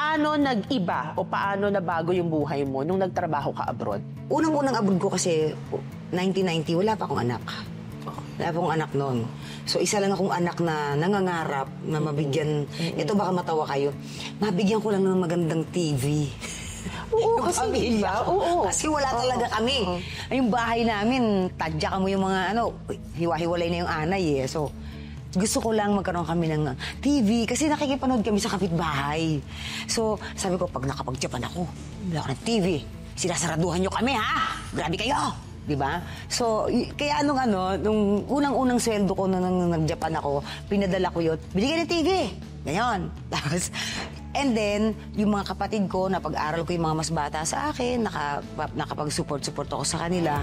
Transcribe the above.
paano nag-iba o paano nabago yung buhay mo nung nagtrabaho ka abroad? Unang-unang abroad ko kasi 1990, wala pa akong anak. Wala pa akong anak noon. So, isa lang akong anak na nangangarap na mabigyan, ito baka matawa kayo, mabigyan ko lang ng magandang TV. Oo, kasi diba? Oo. Kasi wala talaga kami. Yung bahay namin, tadya ka mo yung mga hiwa-hiwalay na yung anay eh. So, gusto ko lang magkaroon kami ng TV kasi nakikipanood kami sa kapitbahay. So, sabi ko, pag nakapag-Japan ako, wala ako ng TV. Sinasaraduhan nyo kami, ha? Grabe kayo! Diba? So, kaya nung unang-unang sweldo ko nung nag-Japan ako, pinadala ko yun, binigyan ng TV. Ganyan. Tapos, and then, yung mga kapatid ko, napag-aral ko yung mga mas bata sa akin, nakapag-support ako sa kanila.